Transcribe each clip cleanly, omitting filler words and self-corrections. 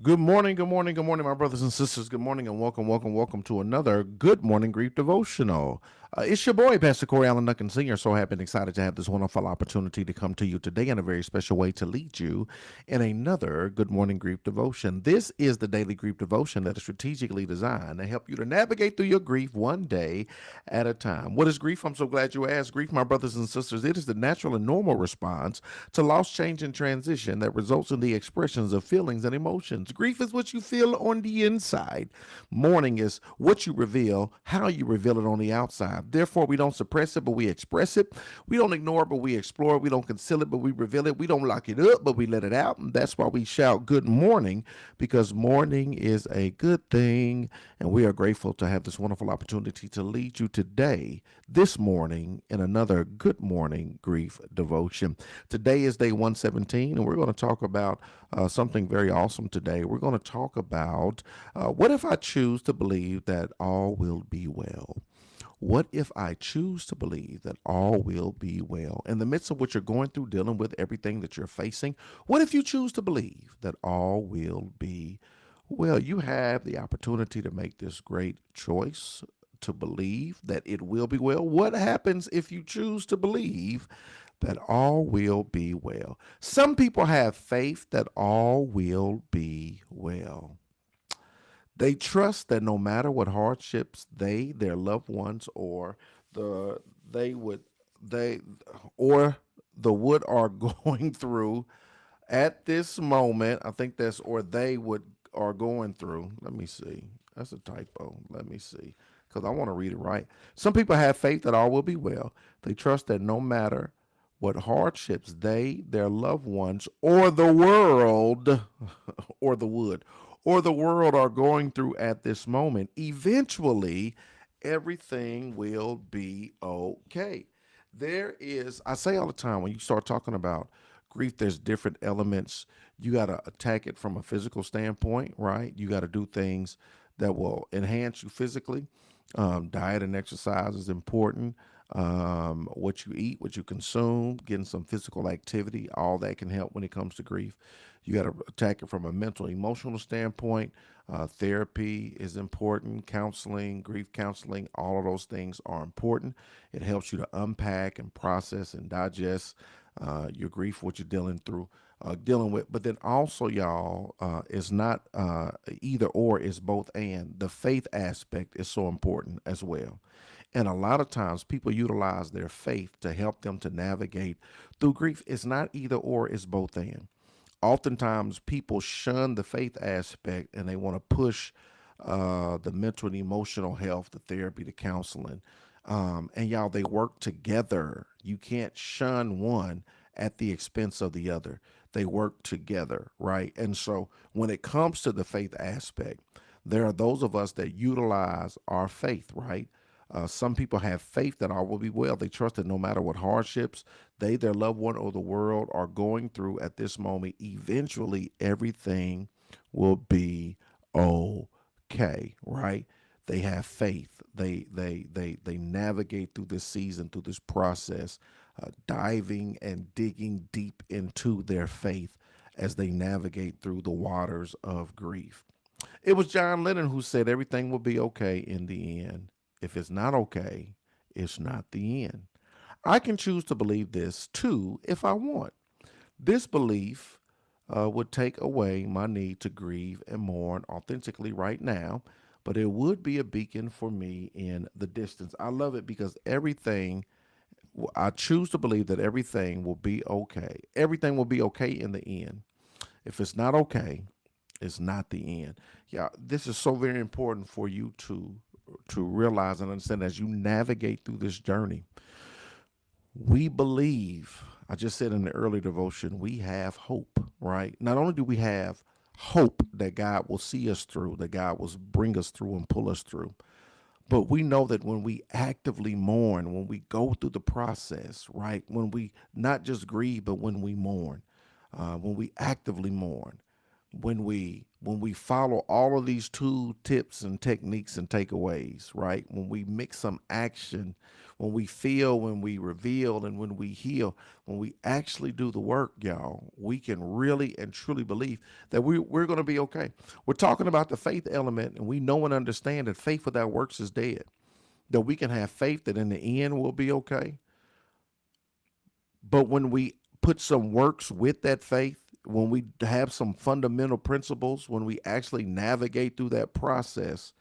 Good morning, my brothers and sisters. Good morning, and welcome to another Good Morning Grief devotional. It's your boy, Pastor Corey Allen Duncan Sr. So happy and excited to have this wonderful opportunity to come to you today in a very special way to lead you in another Good Morning Grief devotion. This is the daily grief devotion that is strategically designed to help you to navigate through your grief one day at a time. What is grief? I'm so glad you asked. Grief, my brothers and sisters, it is the natural and normal response to loss, change, and transition that results in the expressions of feelings and emotions. Grief is what you feel on the inside. Mourning is what you reveal, how you reveal it on the outside. Therefore, we don't suppress it, but we express it. We don't ignore it, but we explore it. We don't conceal it, but we reveal it. We don't lock it up, but we let it out. And that's why we shout good morning, because morning is a good thing. And we are grateful to have this wonderful opportunity to lead you today, this morning, in another Good Morning Grief devotion. Today is day 117, and we're going to talk about something very awesome today. We're going to talk about what if I choose to believe that all will be well? What if I choose to believe that all will be well? In the midst of what you're going through, dealing with everything that you're facing, what if you choose to believe that all will be well? You have the opportunity to make this great choice to believe that it will be well. What happens if you choose to believe that all will be well? Some people have faith that all will be well. They trust that no matter what hardships they, their loved ones, or the they would they or the would are going through at this moment. I think that's or they would are going through. Let me see. That's a typo. Let me see. Because I want to read it right. Some people have faith that all will be well. They trust that no matter what hardships they, their loved ones, or the world, or the would, or the world are going through at this moment, eventually everything will be okay. I say all the time, when you start talking about grief, there's different elements. You got to attack it from a physical standpoint, right? You got to do things that will enhance you physically. Diet and exercise is important. What you eat, what you consume, getting some physical activity, all that can help when it comes to grief. You got to attack it from a mental, emotional standpoint. Therapy is important, counseling, grief counseling, all of those things are important. It helps you to unpack and process and digest your grief, what you're dealing with. But then also, y'all, it's not either or, it's both and. The faith aspect is so important as well. And a lot of times people utilize their faith to help them to navigate through grief. It's not either or, it's both and. Oftentimes people shun the faith aspect and they want to push the mental and emotional health, the therapy, the counseling. And y'all, they work together. You can't shun one at the expense of the other. They work together, right? And so when it comes to the faith aspect, there are those of us that utilize our faith, right? Some people have faith that all will be well. They trust that no matter what hardships they, their loved one, or the world are going through at this moment, eventually everything will be okay, right? They have faith. They navigate through this season, through this process, diving and digging deep into their faith as they navigate through the waters of grief. It was John Lennon who said everything will be okay in the end. If it's not okay, it's not the end. I can choose to believe this too if I want. This belief would take away my need to grieve and mourn authentically right now, but it would be a beacon for me in the distance. I love it because I choose to believe that everything will be okay. Everything will be okay in the end. If it's not okay, it's not the end. Yeah, this is so very important for you to realize and understand as you navigate through this journey. We believe, I just said in the early devotion, we have hope, right? Not only do we have hope that God will see us through, that God will bring us through and pull us through, but we know that when we actively mourn, when we go through the process, right? When we not just grieve, but when we mourn, when we actively mourn, when we follow all of these tool tips and techniques and takeaways, right? When we mix some action, when we feel, when we reveal, and when we heal, when we actually do the work, y'all, we can really and truly believe that we're going to be okay. We're talking about the faith element, and we know and understand that faith without works is dead. That we can have faith that in the end we'll be okay. But when we put some works with that faith, when we have some fundamental principles, when we actually navigate through that process,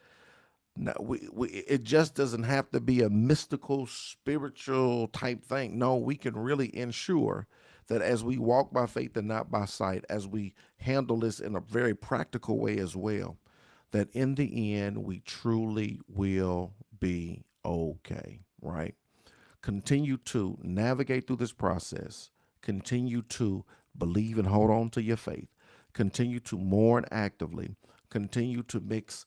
it just doesn't have to be a mystical, spiritual type thing. No, we can really ensure that as we walk by faith and not by sight, as we handle this in a very practical way as well, that in the end, we truly will be okay, right? Continue to navigate through this process. Continue to believe and hold on to your faith. Continue to mourn actively. Continue to mix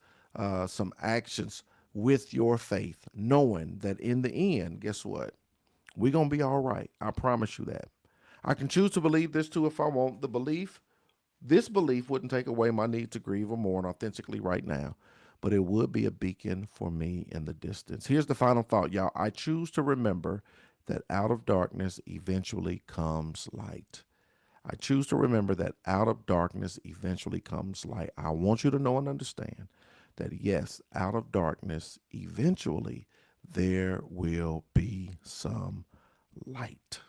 some actions with your faith, knowing that in the end, guess what? We're going to be all right. I promise you that. I can choose to believe this too if I want. This belief wouldn't take away my need to grieve or mourn authentically right now, but it would be a beacon for me in the distance. Here's the final thought, y'all. I choose to remember that out of darkness eventually comes light. I choose to remember that out of darkness eventually comes light. I want you to know and understand that yes, out of darkness eventually there will be some light.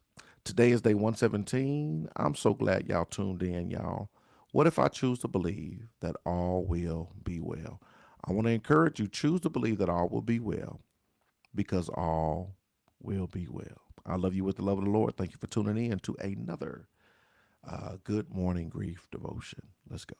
Today is day 117. I'm so glad y'all tuned in, y'all. What if I choose to believe that all will be well? I want to encourage you, choose to believe that all will be well because all will be well. I love you with the love of the Lord. Thank you for tuning in to another Good Morning Grief devotion. Let's go.